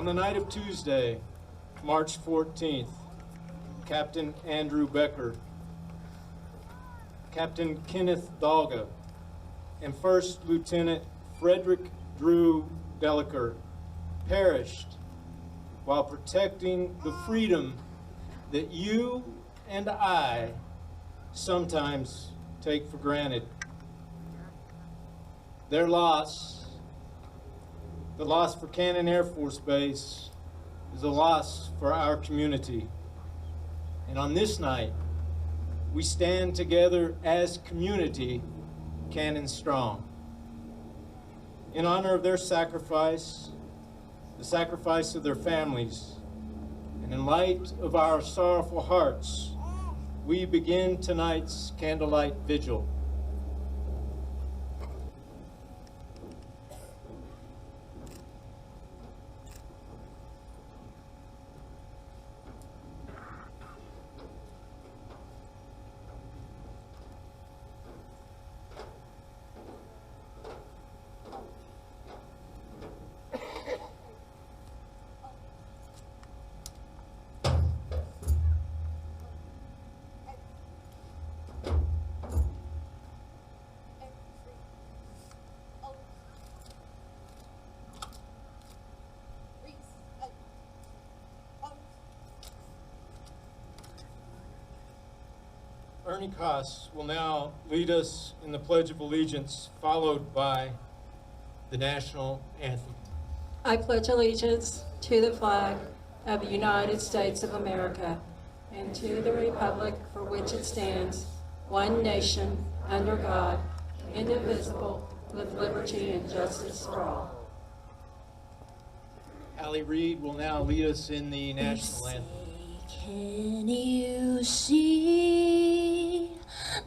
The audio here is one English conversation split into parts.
the night of Tuesday, March 14th, Captain Andrew Becker, Captain Kenneth Dalga, and First Lieutenant Frederick Drew Dellecker perished while protecting the freedom that you and I sometimes take for granted. Their loss, the loss for Cannon Air Force Base, is a loss for our community. And on this night, we stand together as community, Cannon Strong. In honor of their sacrifice, the sacrifice of their families, and in light of our sorrowful hearts, we begin tonight's Candlelight Vigil. Ernie Koss will now lead us in the Pledge of Allegiance, followed by the national anthem. I pledge allegiance to the flag of the United States of America and to the republic for which it stands, one nation, under God, indivisible, with liberty and justice for all. Allie Reed will now lead us in the national anthem. Can you see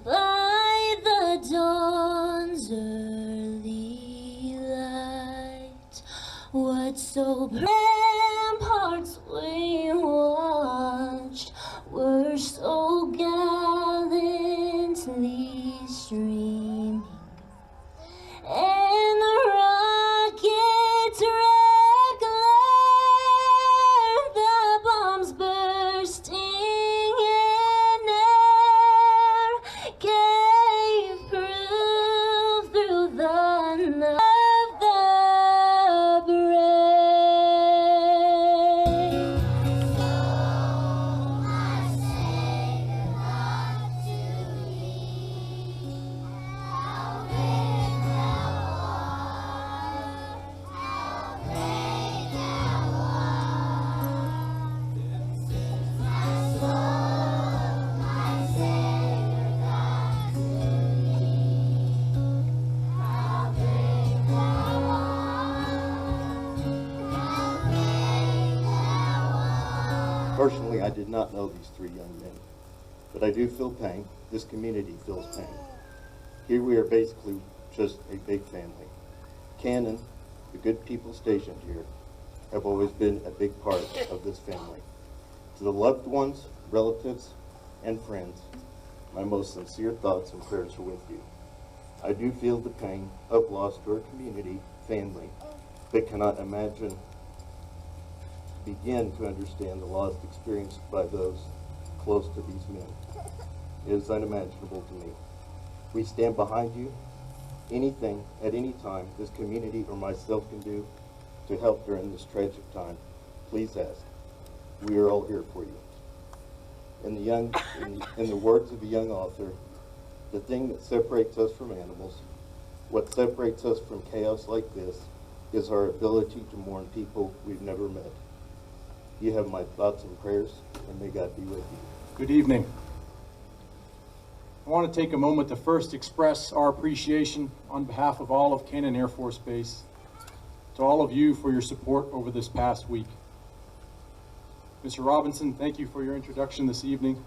by the dawn's early light what so ramparts we watched were so gallantly streaming, and the rockets the bombs bursting in air gave proof through the night of the brave. So I say goodbye to thee. How great thou art, how great thou art. My soul, my Savior God to thee. How great thou art, how great thou art. Personally, I did not know these three young men, but I do feel pain. This community feels pain. Here we are basically just a big family. Cannon, the good people stationed here, have always been a big part of this family. To the loved ones, relatives, and friends, my most sincere thoughts and prayers are with you. I do feel the pain of loss to our community, family, but cannot begin to understand the loss experienced by those close to these men. It is unimaginable to me. We stand behind you. Anything, at any time, this community or myself can do to help during this tragic time, please ask. We are all here for you. In the words of a young author, the thing that separates us from animals, what separates us from chaos like this, is our ability to mourn people we've never met. You have my thoughts and prayers, and may God be with you. Good evening. I want to take a moment to first express our appreciation on behalf of all of Cannon Air Force Base to all of you for your support over this past week. Mr. Robinson, thank you for your introduction this evening.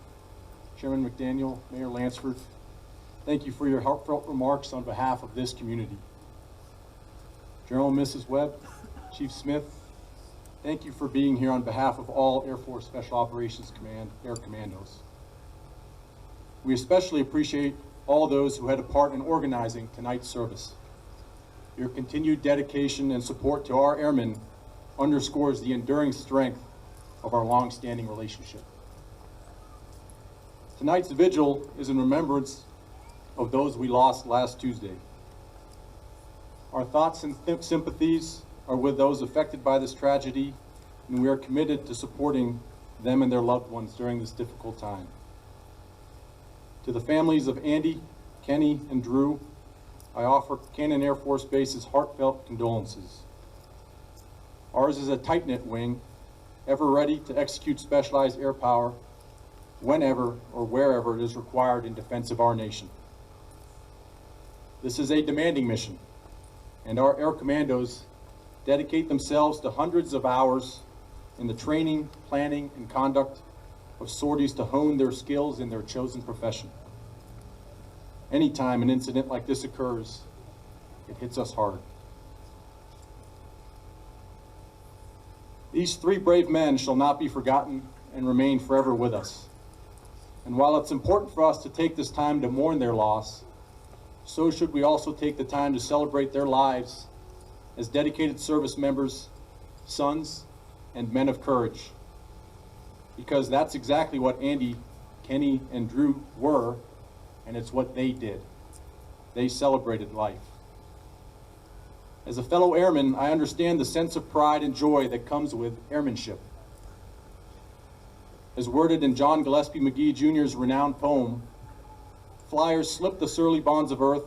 Chairman McDaniel, Mayor Lansford, thank you for your heartfelt remarks on behalf of this community. General and Mrs. Webb, Chief Smith, thank you for being here on behalf of all Air Force Special Operations Command Air Commandos. We especially appreciate all those who had a part in organizing tonight's service. Your continued dedication and support to our airmen underscores the enduring strength of our long-standing relationship. Tonight's vigil is in remembrance of those we lost last Tuesday. Our thoughts and sympathies are with those affected by this tragedy, and we are committed to supporting them and their loved ones during this difficult time. To the families of Andy, Kenny, and Drew, I offer Cannon Air Force Base's heartfelt condolences. Ours is a tight-knit wing, ever ready to execute specialized air power whenever or wherever it is required in defense of our nation. This is a demanding mission, and our air commandos dedicate themselves to hundreds of hours in the training, planning, and conduct of sorties to hone their skills in their chosen profession. Anytime an incident like this occurs, it hits us hard. These three brave men shall not be forgotten and remain forever with us. And while it's important for us to take this time to mourn their loss, so should we also take the time to celebrate their lives as dedicated service members, sons, and men of courage. Because that's exactly what Andy, Kenny, and Drew were, and it's what they did. They celebrated life. As a fellow airman, I understand the sense of pride and joy that comes with airmanship. As worded in John Gillespie McGee Jr.'s renowned poem, flyers slip the surly bonds of earth,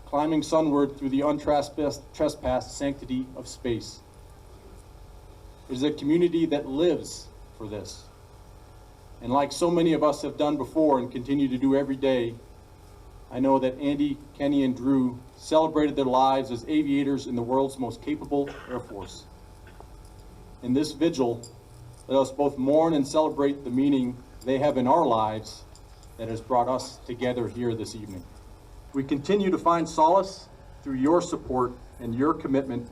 climbing sunward through the untrespassed sanctity of space. It is a community that lives for this. And like so many of us have done before and continue to do every day, I know that Andy, Kenny, and Drew celebrated their lives as aviators in the world's most capable Air Force. In this vigil, let us both mourn and celebrate the meaning they have in our lives that has brought us together here this evening. We continue to find solace through your support and your commitment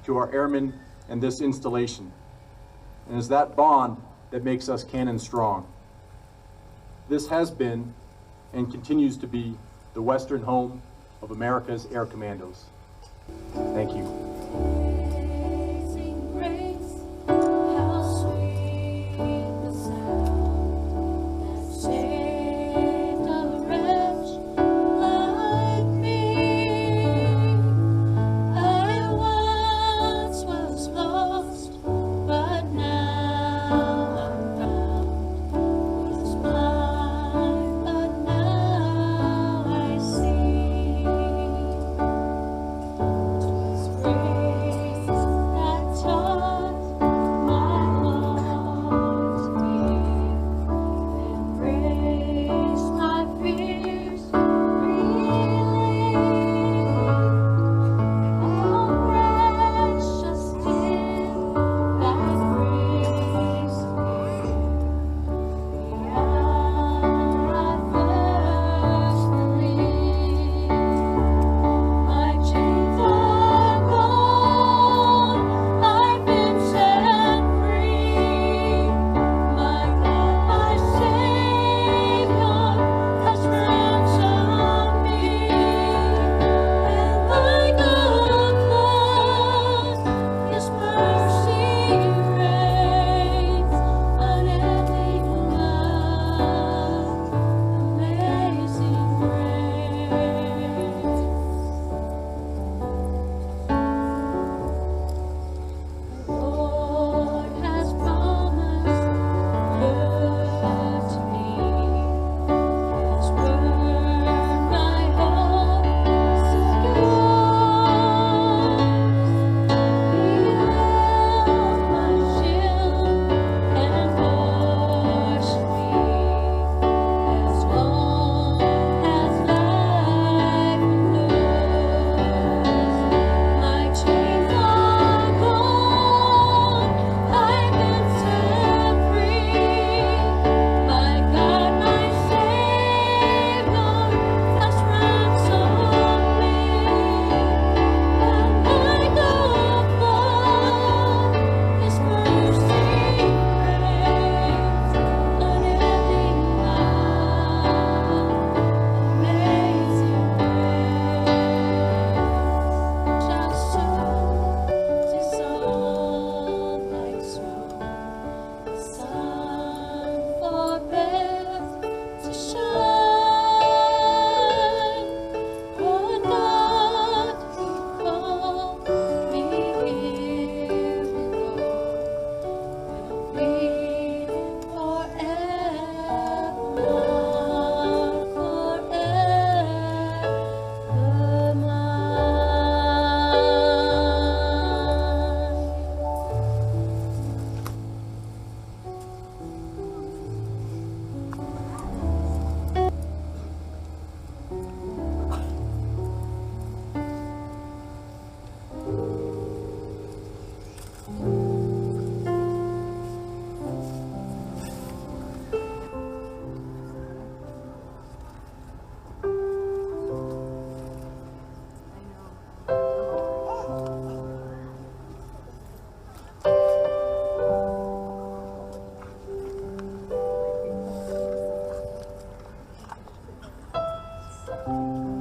to our airmen and this installation. And it's that bond that makes us Cannon strong. This has been and continues to be the Western home of America's Air Commandos. Thank you. Amazing grace, how sweet the sound that saved a wretch like me. I once was lost, but now I'm found. Was blind, but now I see. 'Twas grace Thank you.